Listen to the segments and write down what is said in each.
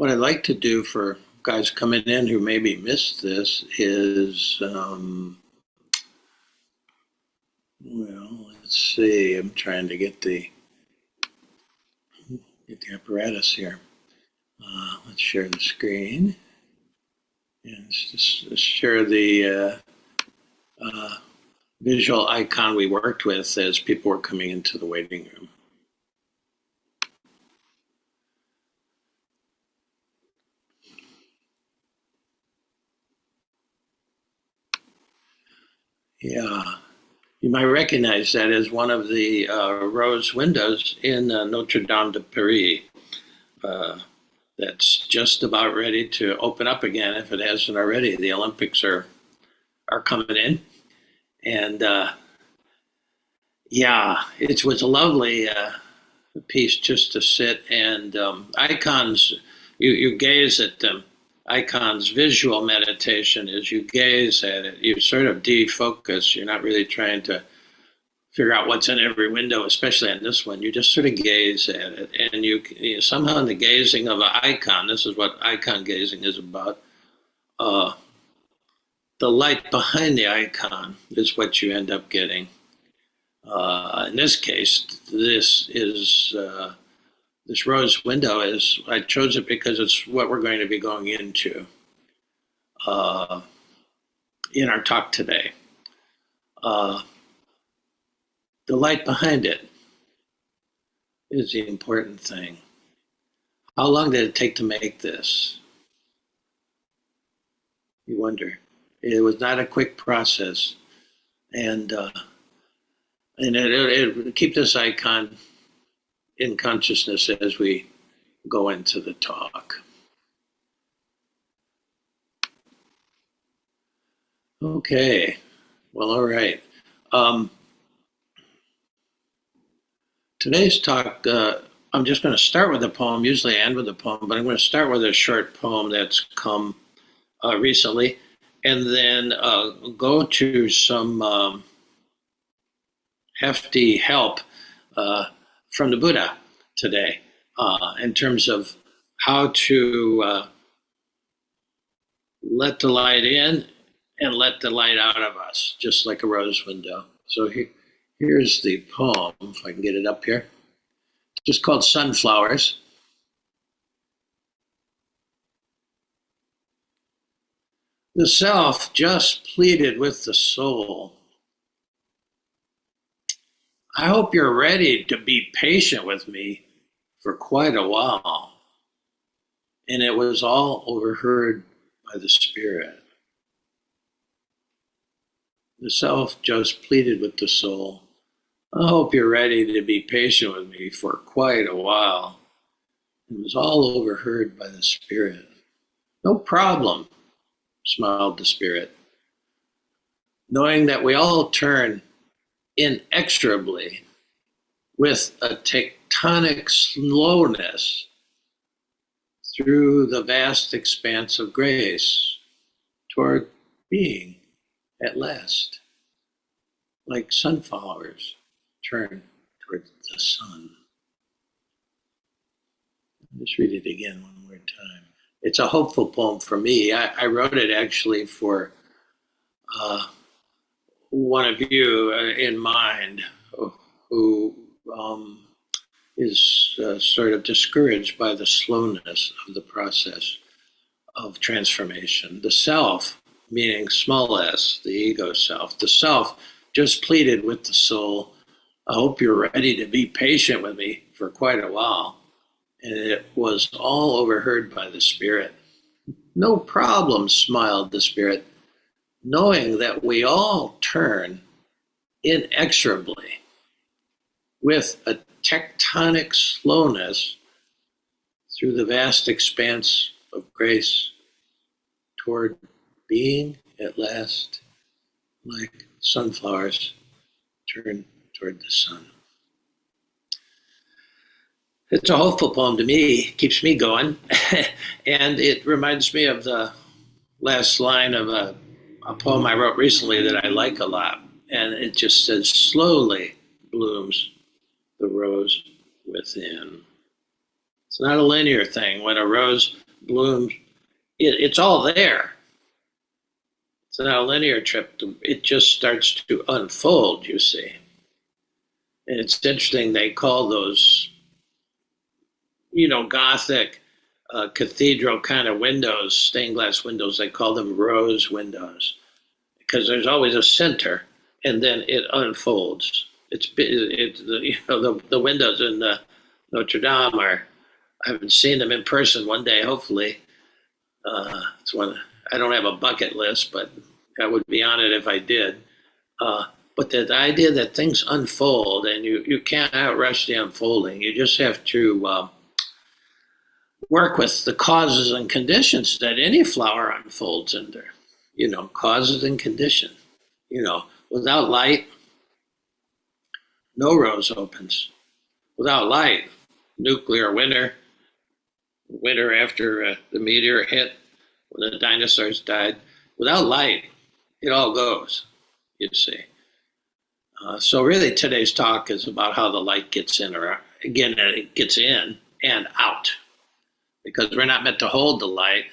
What I'd like to do for guys coming in who maybe missed this is, well, let's see. I'm trying to get the apparatus here. Let's share the screen and just share the visual icon we worked with as people were coming into the waiting room. Yeah, you might recognize that as one of the rose windows in Notre Dame de Paris. That's just about ready to open up again if it hasn't already. The Olympics are coming in, and yeah, it was a lovely piece just to sit and icons. You gaze at them. Icons, visual meditation. As you gaze at it, you sort of defocus. You're not really trying to figure out what's in every window, especially on this one. You just sort of gaze at it, and you somehow in the gazing of an icon. This is what icon gazing is about. The light behind the icon is what you end up getting. In this case, this rose window is, I chose it because it's what we're going to be going into in our talk today. The light behind it is the important thing. How long did it take to make this? You wonder. It was not a quick process, and it keep this icon in consciousness as we go into the talk. Okay, well, all right. Today's talk, I'm just going to start with a poem. Usually I end with a poem, but I'm going to start with a short poem that's come recently, and then go to some hefty help from the Buddha today in terms of how to let the light in and let the light out of us, just like a rose window. So here's the poem, if I can get it up here. It's just called Sunflowers. The self just pleaded with the soul. I hope you're ready to be patient with me for quite a while. And it was all overheard by the spirit. The self just pleaded with the soul. I hope you're ready to be patient with me for quite a while. It was all overheard by the spirit. No problem, smiled the spirit, knowing that we all turn inexorably with a tectonic slowness through the vast expanse of grace toward being at last, like sunflowers turn toward the sun. I'll just read it again one more time. It's a hopeful poem for me. I wrote it actually for one of you in mind who is sort of discouraged by the slowness of the process of transformation. The self, meaning small s, the ego self, the self just pleaded with the soul, I hope you're ready to be patient with me for quite a while. And it was all overheard by the spirit. No problem, smiled the spirit, knowing that we all turn inexorably with a tectonic slowness through the vast expanse of grace toward being at last like sunflowers turn toward the sun. It's a hopeful poem to me, keeps me going, and it reminds me of the last line of a poem I wrote recently that I like a lot, and it just says, slowly blooms the rose within. It's not a linear thing. When a rose blooms. It's all there. It's not a linear trip. It just starts to unfold, you see. And it's interesting, they call those, Gothic cathedral kind of windows, stained glass windows, they call them rose windows because there's always a center and then it unfolds. The windows in the Notre Dame are, I haven't seen them in person one day, hopefully. It's one, I don't have a bucket list, but I would be on it if I did. But the idea that things unfold and you can't outrush the unfolding, you just have to work with the causes and conditions that any flower unfolds under. Causes and condition. Without light, no rose opens. Without light, nuclear winter after the meteor hit, when the dinosaurs died. Without light, it all goes, you see. So really today's talk is about how the light gets in, or again, it gets in and out. Because we're not meant to hold the light.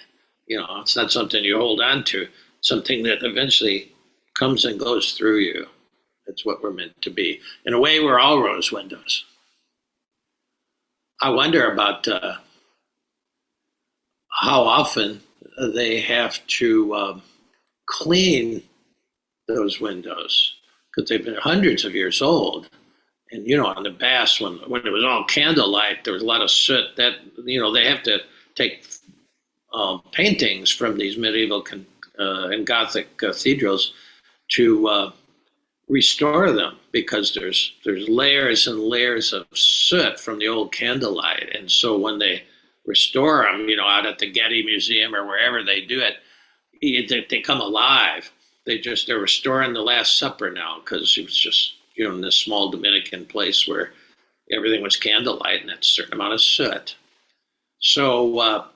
It's not something you hold on to, something that eventually comes and goes through you. That's what we're meant to be. In a way, we're all rose windows. I wonder about how often they have to clean those windows because they've been hundreds of years old. And, in the past, when it was all candlelight, there was a lot of soot that, they have to take paintings from these medieval and Gothic cathedrals to restore them because there's layers and layers of soot from the old candlelight. And so when they restore them, out at the Getty Museum or wherever they do it, they come alive. They're restoring the Last Supper now because it was just, in this small Dominican place where everything was candlelight and that's a certain amount of soot. So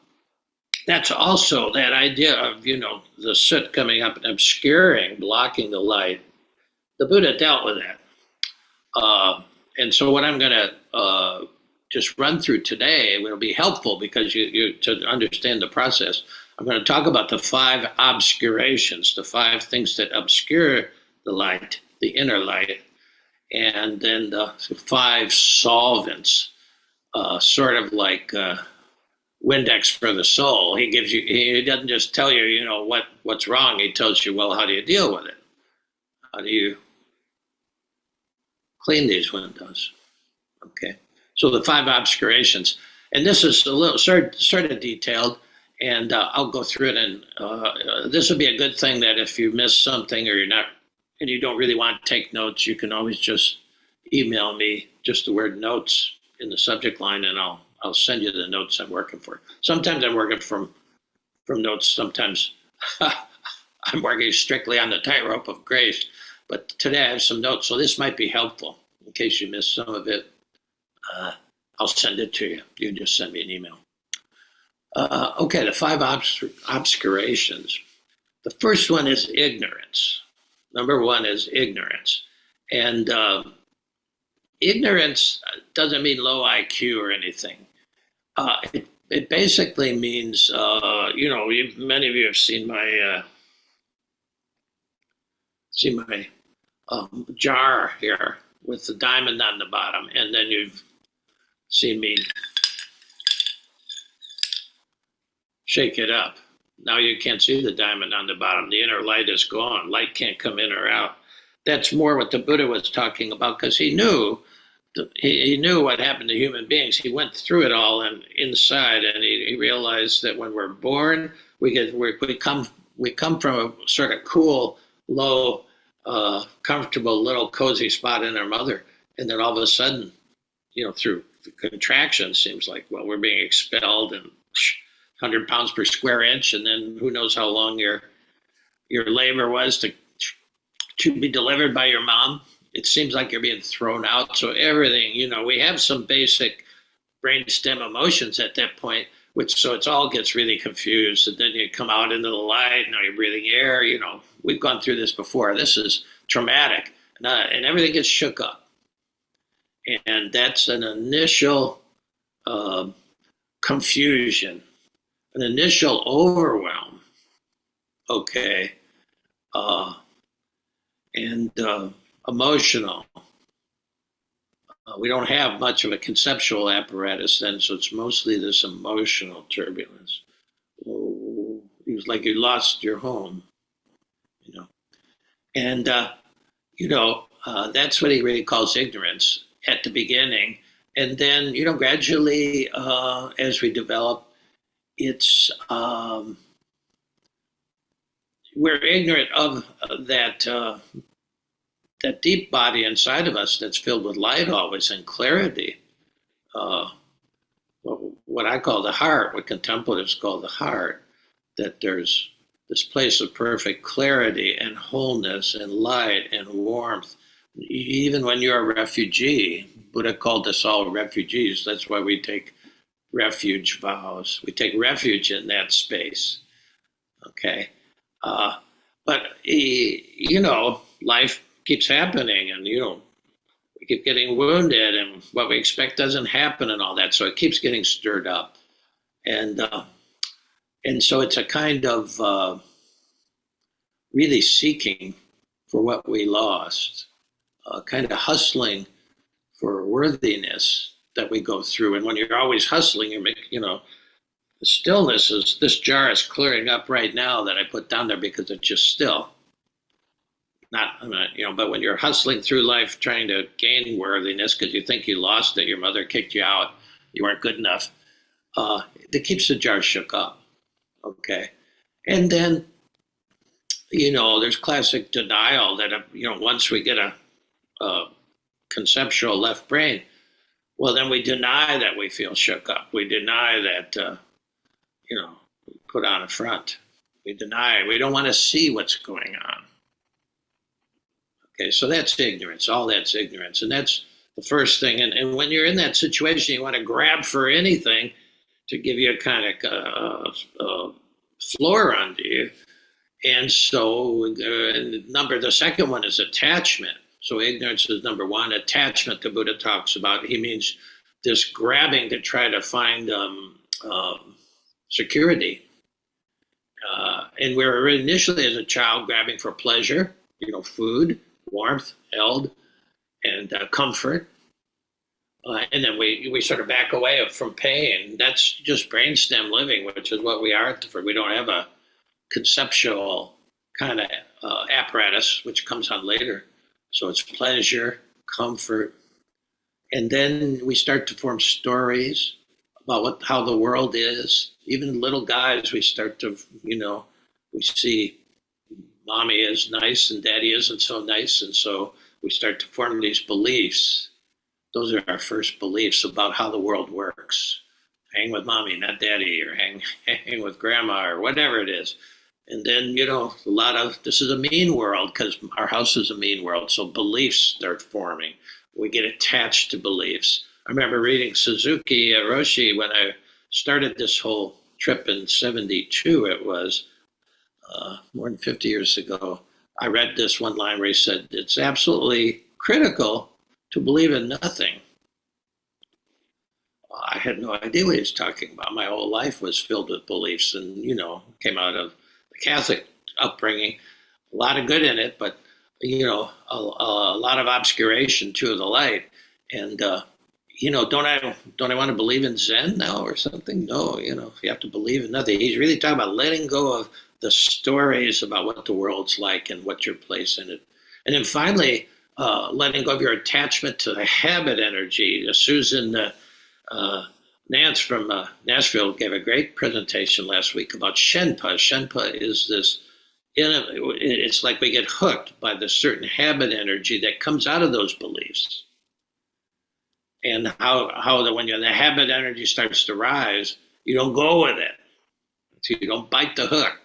that's also that idea of, the soot coming up and obscuring, blocking the light. The Buddha dealt with that. And so what I'm going to just run through today will be helpful because you to understand the process. I'm going to talk about the 5 obscurations, the 5 things that obscure the light, the inner light, and then the 5 solvents, sort of like Windex for the soul. He doesn't just tell you, what's wrong. He tells you, well, how do you deal with it? How do you clean these windows? Okay. So the 5 obscurations, and this is a little sort of detailed, and I'll go through it. And this would be a good thing that if you miss something or you're not, and you don't really want to take notes, you can always just email me just the word notes in the subject line, and I'll send you the notes I'm working for. Sometimes I'm working from notes. Sometimes I'm working strictly on the tightrope of grace. But today I have some notes, so this might be helpful in case you missed some of it. I'll send it to you. You can just send me an email. Okay, the 5 obscurations. The first one is ignorance. Number 1 is ignorance. And ignorance doesn't mean low IQ or anything. It basically means, many of you have seen my jar here with the diamond on the bottom, and then you've seen me shake it up. Now you can't see the diamond on the bottom. The inner light is gone. Light can't come in or out. That's more what the Buddha was talking about because he knew what happened to human beings. He went through it all and inside, and he realized that when we're born, we come from a sort of cool, low, comfortable little cozy spot in our mother, and then all of a sudden, through contraction, seems like we're being expelled and 100 pounds per square inch, and then who knows how long your labor was to be delivered by your mom. It seems like you're being thrown out. So everything, we have some basic brainstem emotions at that point, so it all gets really confused. And then you come out into the light, now you're breathing air, we've gone through this before. This is traumatic, and everything gets shook up. And that's an initial confusion an initial overwhelm, okay, uh, and emotional. We don't have much of a conceptual apparatus then, so it's mostly this emotional turbulence. Oh, it was like you lost your home, you know. And, that's what he really calls ignorance at the beginning. And then, gradually, as we develop, it's we're ignorant of that deep body inside of us that's filled with light always and clarity. Uh, what I call the heart, what contemplatives call the heart, that there's this place of perfect clarity and wholeness and light and warmth. Even when you're a refugee, Buddha called us all refugees. That's why we take refuge vows. We take refuge in that space. Okay. But, life keeps happening and, we keep getting wounded and what we expect doesn't happen and all that. So it keeps getting stirred up. And so it's a kind of really seeking for what we lost, kind of hustling for worthiness that we go through. And when you're always hustling, the stillness is, this jar is clearing up right now that I put down there because it's just still. But when you're hustling through life trying to gain worthiness because you think you lost it, your mother kicked you out, you weren't good enough, it keeps the jar shook up. Okay. And then, there's classic denial that, once we get a conceptual left brain, well, then we deny that we feel shook up. We deny that, we put on a front. We deny, we don't want to see what's going on. Okay, so that's ignorance. All that's ignorance. And that's the first thing. And when you're in that situation, you want to grab for anything to give you a kind of floor under you. And so, the second one is attachment. So ignorance is number one. Attachment, the Buddha talks about. He means this grabbing to try to find security. And we're initially as a child grabbing for pleasure, food, warmth, held, and comfort. And then we sort of back away from pain. That's just brainstem living, which is what we are. We don't have a conceptual kind of apparatus, which comes on later. So it's pleasure, comfort. And then we start to form stories about how the world is. Even little guys, we start to, we see mommy is nice and daddy isn't so nice. And so we start to form these beliefs. Those are our first beliefs about how the world works. Hang with mommy, not daddy, or hang with grandma, or whatever it is. And then, this is a mean world because our house is a mean world. So beliefs start forming. We get attached to beliefs. I remember reading Suzuki Roshi when I started this whole trip in 72, it was more than 50 years ago. I read this one line where he said, it's absolutely critical to believe in nothing. I had no idea what he was talking about. My whole life was filled with beliefs and, came out of the Catholic upbringing. A lot of good in it, but, a lot of obscuration to the light. And, don't I want to believe in Zen now or something? No, you have to believe in nothing. He's really talking about letting go of the stories about what the world's like and what your place in it. And then finally, letting go of your attachment to the habit energy. Susan Nance from Nashville gave a great presentation last week about Shenpa. Shenpa is this, it's like we get hooked by the certain habit energy that comes out of those beliefs. And how that when the habit energy starts to rise, you don't go with it. So you don't bite the hook.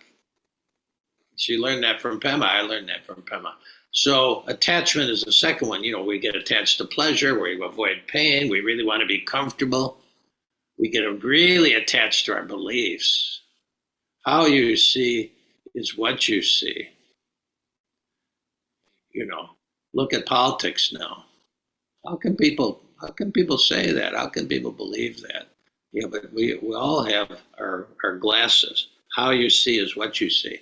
She learned that from Pema. I learned that from Pema. So attachment is the second one. We get attached to pleasure, we avoid pain. We really want to be comfortable. We get really attached to our beliefs. How you see is what you see. Look at politics now. How can people say that? How can people believe that? Yeah, but we all have our glasses. How you see is what you see.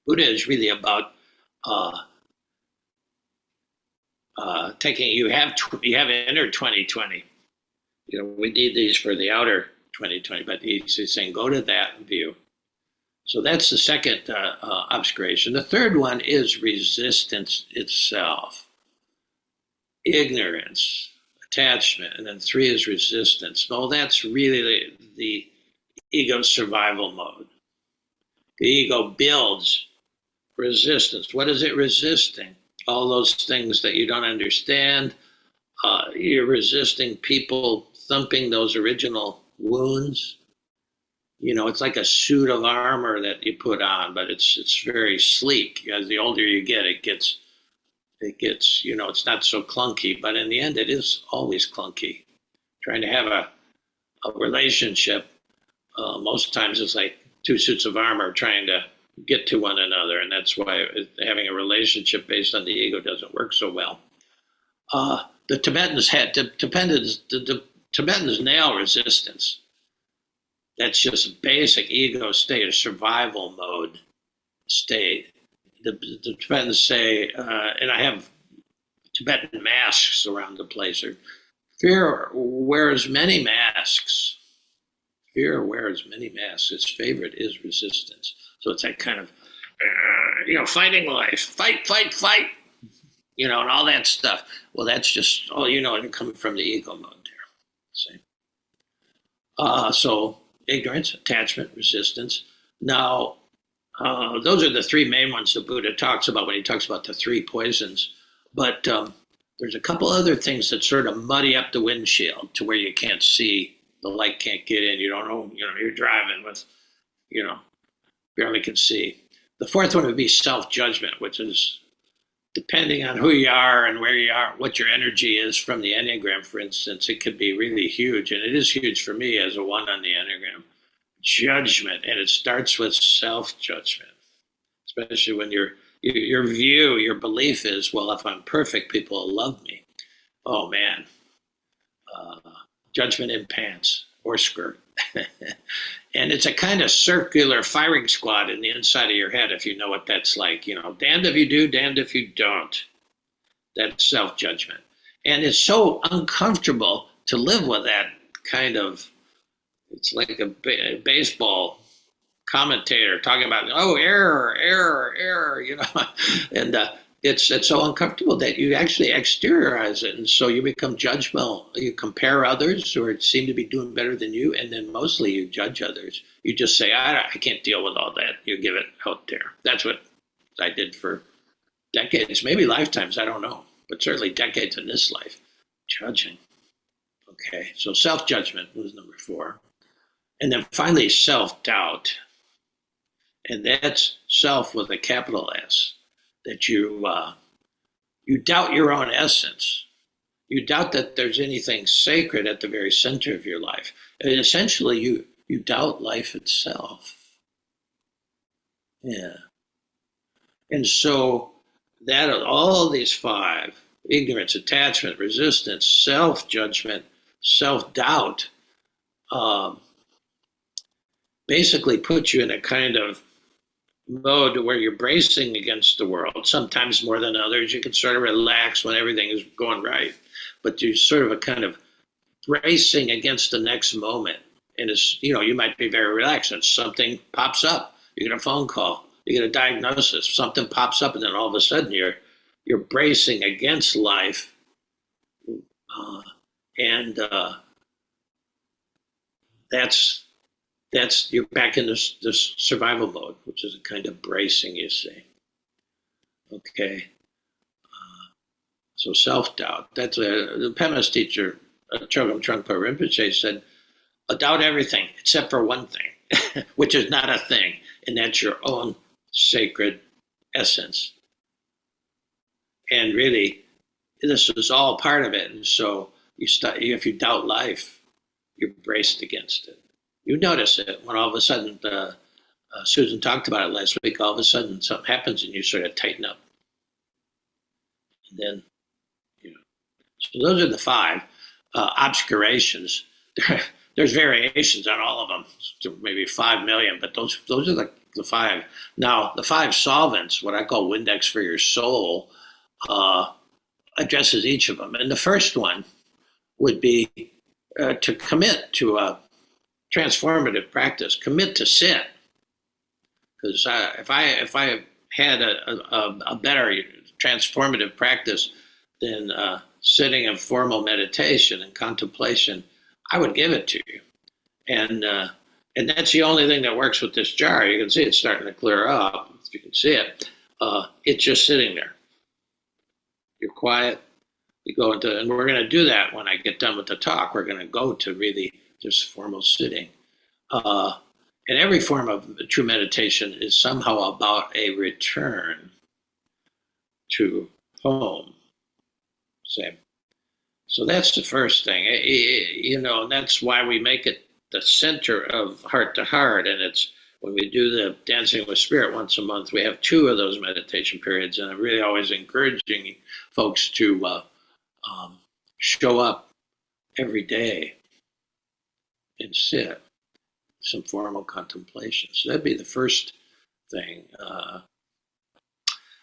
Buddha is really about uh, taking. You have inner 2020. We need these for the outer 2020, but he's saying go to that view. So that's the second obscuration. The third one is resistance itself, ignorance, attachment, and then three is resistance. Well, that's really the ego's survival mode. The ego builds resistance. What is it resisting? All those things that you don't understand. You're resisting people thumping those original wounds. It's like a suit of armor that you put on, but it's very sleek. As the older you get, it's not so clunky. But in the end, it is always clunky. Trying to have a relationship, most times it's like two suits of armor trying to get to one another, and that's why having a relationship based on the ego doesn't work so well. The Tibetans nail resistance. That's just basic ego state, a survival mode state. The Tibetans say, and I have Tibetan masks around the place. Fear wears many masks. Fear wears many masks. Its favorite is resistance. So it's that kind of, fighting life, fight, and all that stuff. Well, that's just, coming from the ego mode there. See? So ignorance, attachment, resistance. Now, those are the three main ones the Buddha talks about when he talks about the three poisons. But there's a couple other things that sort of muddy up the windshield to where you can't see, the light can't get in. You don't know, you're driving with, barely can see. The fourth one would be self-judgment, which is depending on who you are and where you are, what your energy is from the Enneagram, for instance, it could be really huge. And it is huge for me as a one on the Enneagram. Judgment, and it starts with self-judgment, especially when your view, your belief is, well, if I'm perfect, people will love me. Oh, man. Judgment in pants or skirt. And it's a kind of circular firing squad in the inside of your head, if you know what that's like. Damned if you do, damned if you don't. That's self-judgment. And it's so uncomfortable to live with that kind of, it's like a baseball commentator talking about, error, and it's so uncomfortable that you actually exteriorize it, and so you become judgmental. You compare others who seem to be doing better than you, and then mostly you judge others. You just say, I can't deal with all that. You give it out there. That's what I did for decades, maybe lifetimes, I don't know, but certainly decades in this life, judging. Okay, so self-judgment was number 4. And then finally, self-doubt. And that's self with a capital S, that you doubt your own essence. You doubt that there's anything sacred at the very center of your life. And essentially, you doubt life itself. Yeah. And so that all these 5, ignorance, attachment, resistance, self-judgment, self-doubt, basically put you in a kind of mode where you're bracing against the world, sometimes more than others. You can sort of relax when everything is going right, but you're sort of a kind of bracing against the next moment. And it's, you might be very relaxed and something pops up. You get a phone call, you get a diagnosis, something pops up, and then all of a sudden you're bracing against life. And that's you're back in this survival mode, which is a kind of bracing, you see. Okay. So self-doubt. That's the Pema's teacher, Chogyam Trungpa Rinpoche, said, doubt everything except for one thing, which is not a thing, and that's your own sacred essence. And really, this is all part of it. And so if you doubt life, you're braced against it. You notice it when all of a sudden, Susan talked about it last week, all of a sudden something happens and you sort of tighten up. And then, so those are the 5 obscurations. There's variations on all of them, to maybe 5 million, but those are the five. Now, the five solvents, what I call Windex for your soul, addresses each of them. And the first one would be to commit to a transformative practice, commit to sit. Because if I had a better transformative practice than sitting in formal meditation and contemplation, I would give it to you. And that's the only thing that works with this jar. You can see it's starting to clear up. If you can see it, it's just sitting there. You're quiet. You go into, and we're going to do that when I get done with the talk. We're going to go to really just formal sitting. And every form of true meditation is somehow about a return to home. Same. So that's the first thing. And that's why we make it the center of heart to heart. And it's when we do the Dancing with Spirit once a month, we have 2 of those meditation periods. And I'm really always encouraging folks to show up every day and sit, some formal contemplation. So that'd be the first thing.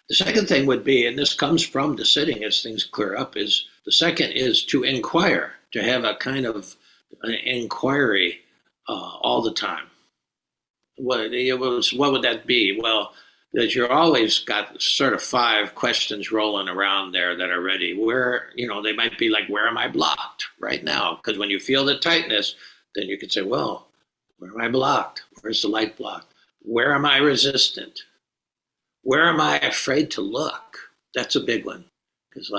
The second thing would be, and this comes from the sitting as things clear up, is the second is to inquire, to have a kind of an inquiry all the time. What would that be? Well, that you're always got sort of 5 questions rolling around there that are ready. Where, they might be like, where am I blocked right now? Because when you feel the tightness, then you can say, well, where am I blocked? Where's the light blocked? Where am I resistant? Where am I afraid to look? That's a big one. Because,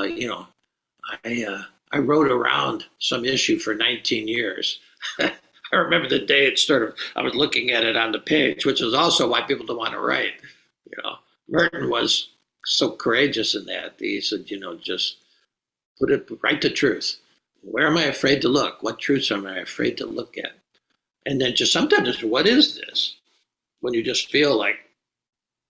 I rode around some issue for 19 years. I remember the day I was looking at it on the page, which is also why people don't want to write. Merton was so courageous in that. He said, just write the truth. Where am I afraid to look? What truths am I afraid to look at? And then just sometimes, what is this? When you just feel like,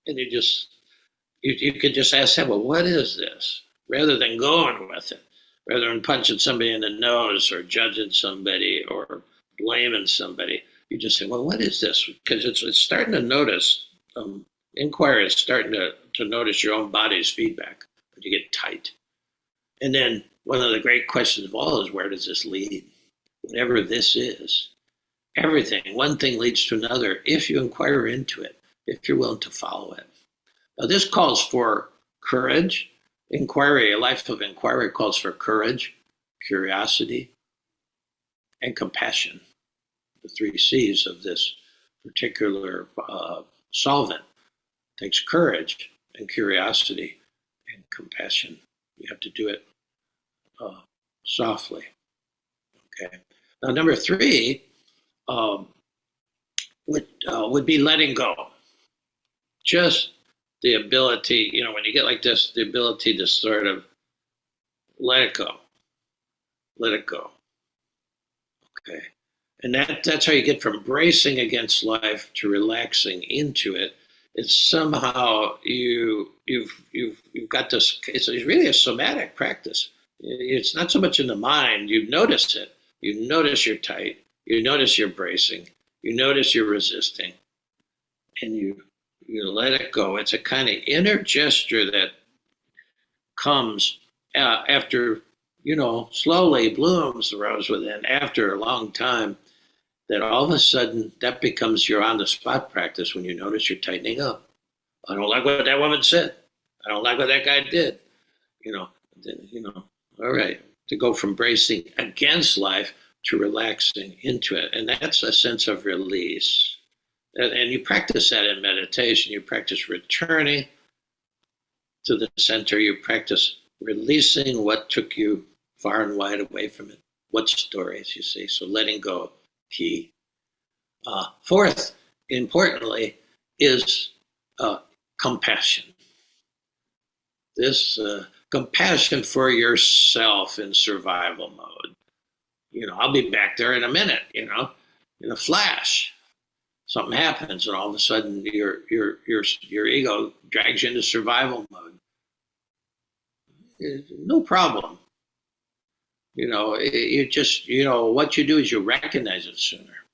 and you could just ask them, well, what is this? Rather than going with it, rather than punching somebody in the nose or judging somebody or blaming somebody, you just say, well, what is this? Because it's starting to notice, inquiry is starting to notice your own body's feedback when you get tight. And then one of the great questions of all is, where does this lead? Whatever this is. Everything, one thing leads to another if you inquire into it, if you're willing to follow it. Now, this calls for courage. Inquiry, a life of inquiry calls for courage, curiosity, and compassion, the 3 C's of this particular solvent. It takes courage and curiosity and compassion. You have to do it softly. Okay. Now, number 3, would be letting go. Just the ability, when you get like this, the ability to sort of let it go. Let it go. Okay. And that's how you get from bracing against life to relaxing into it. It's somehow you've got this, it's really a somatic practice. It's not so much in the mind, you notice it. You notice you're tight. You notice you're bracing, you notice you're resisting, and you let it go. It's a kind of inner gesture that comes after, slowly blooms the rose within after a long time, that all of a sudden that becomes your on-the-spot practice when you notice you're tightening up. I don't like what that woman said. I don't like what that guy did. All right, to go from bracing against life to relaxing into it. And that's a sense of release. And you practice that in meditation. You practice returning to the center. You practice releasing what took you far and wide away from it. What stories, you see. So letting go, key. 4th, importantly, is compassion. This compassion for yourself in survival mode. I'll be back there in a minute, in a flash. Something happens, and all of a sudden your ego drags you into survival mode. No problem. You just, what you do is you recognize it sooner.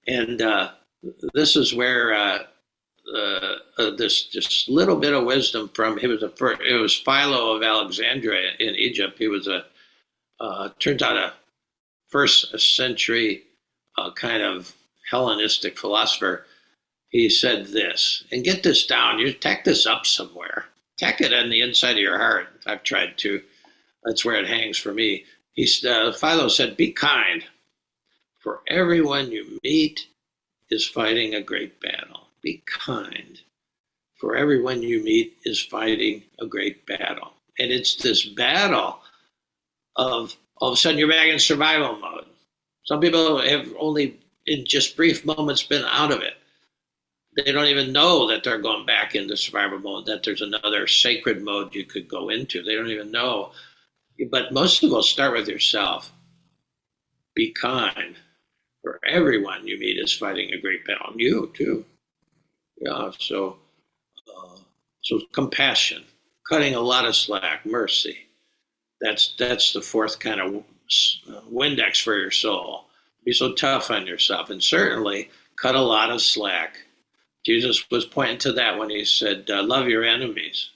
And this is where this little bit of wisdom from it was Philo of Alexandria in Egypt. He was turns out a first century kind of Hellenistic philosopher. He said this, and get this down. You tack this up somewhere. Tack it on the inside of your heart. I've tried to. That's where it hangs for me. Philo said, "Be kind, for everyone you meet is fighting a great battle. Be kind, for everyone you meet is fighting a great battle." And it's this battle of all of a sudden you're back in survival mode. Some people have only in just brief moments been out of it. They don't even know that they're going back into survival mode, that there's another sacred mode you could go into. They don't even know. But most of us start with yourself. Be kind, for everyone you meet is fighting a great battle. You too. Yeah. So compassion, cutting a lot of slack, mercy. That's the fourth kind of Windex for your soul. Be so tough on yourself, and certainly cut a lot of slack. Jesus was pointing to that when he said, "Love your enemies."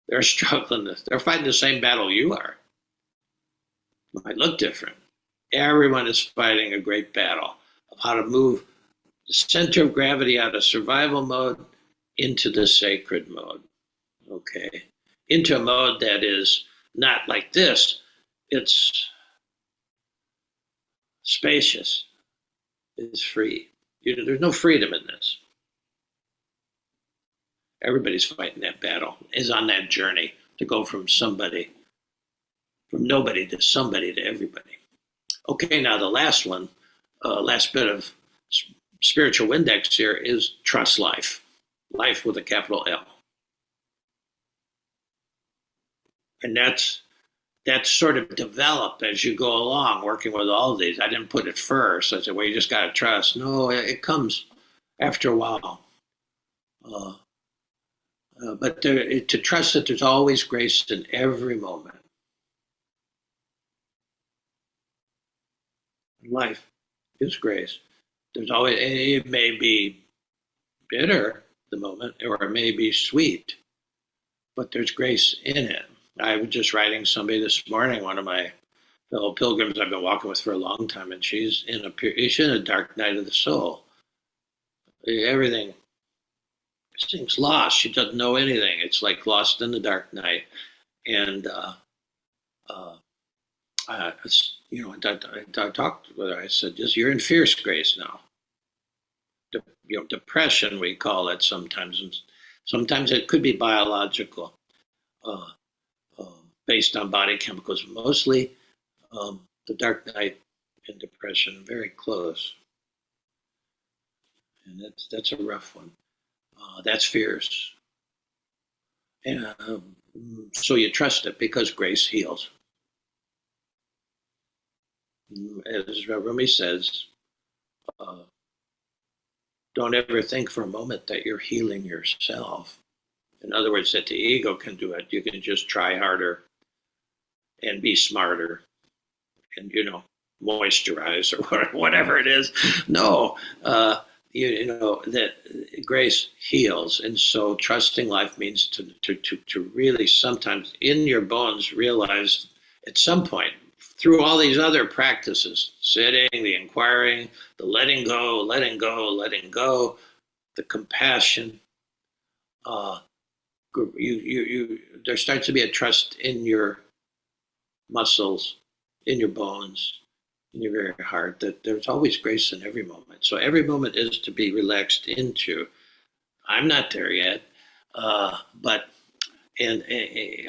They're struggling. They're fighting the same battle you are. It might look different. Everyone is fighting a great battle of how to move the center of gravity out of survival mode into the sacred mode. Okay, into a mode that is not like this. It's spacious. It's free. There's no freedom in this. Everybody's fighting that battle, is on that journey to go from nobody to somebody to everybody. Okay, now the last one, last bit of spiritual Windex here is trust life. Life with a capital L. And that's sort of developed as you go along, working with all of these. I didn't put it first. I said, well, you just got to trust. No, it comes after a while. But to trust that there's always grace in every moment. Life is grace. There's always, it may be bitter the moment, or it may be sweet, but there's grace in it. I was just writing somebody this morning, one of my fellow pilgrims I've been walking with for a long time, and she's in a dark night of the soul. Everything seems lost. She doesn't know anything. It's like lost in the dark night. And I talked with her. I said, "Just you're in fierce grace now." Depression, we call it sometimes. And sometimes it could be biological, based on body chemicals. Mostly, the dark night and depression very close, and that's a rough one. That's fierce, and so you trust it because grace heals. As Rumi says, don't ever think for a moment that you're healing yourself. In other words, that the ego can do it. You can just try harder and be smarter and, moisturize or whatever it is. No, that grace heals. And so trusting life means to really sometimes in your bones realize at some point, through all these other practices, sitting, the inquiring, the letting go, the compassion, there starts to be a trust in your muscles, in your bones, in your very heart, that there's always grace in every moment. So every moment is to be relaxed into. I'm not there yet, but and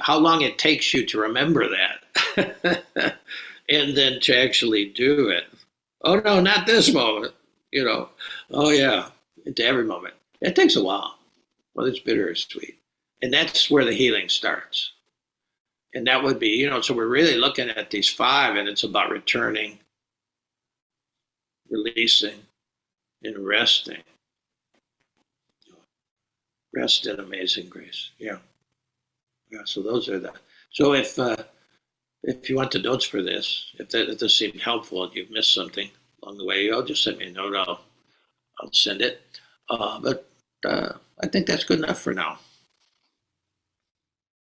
how long it takes you to remember that and then to actually do it. Oh no, not this moment. Oh yeah, into every moment. It takes a while, whether it's bitter or sweet, and that's where the healing starts. And that would be, so we're really looking at these 5, and it's about returning, releasing, and resting. Rest in amazing grace. Yeah. So those are the. So if if you want the notes for this, if this seemed helpful and you've missed something along the way, I'll just send me a note. I'll send it. But I think that's good enough for now.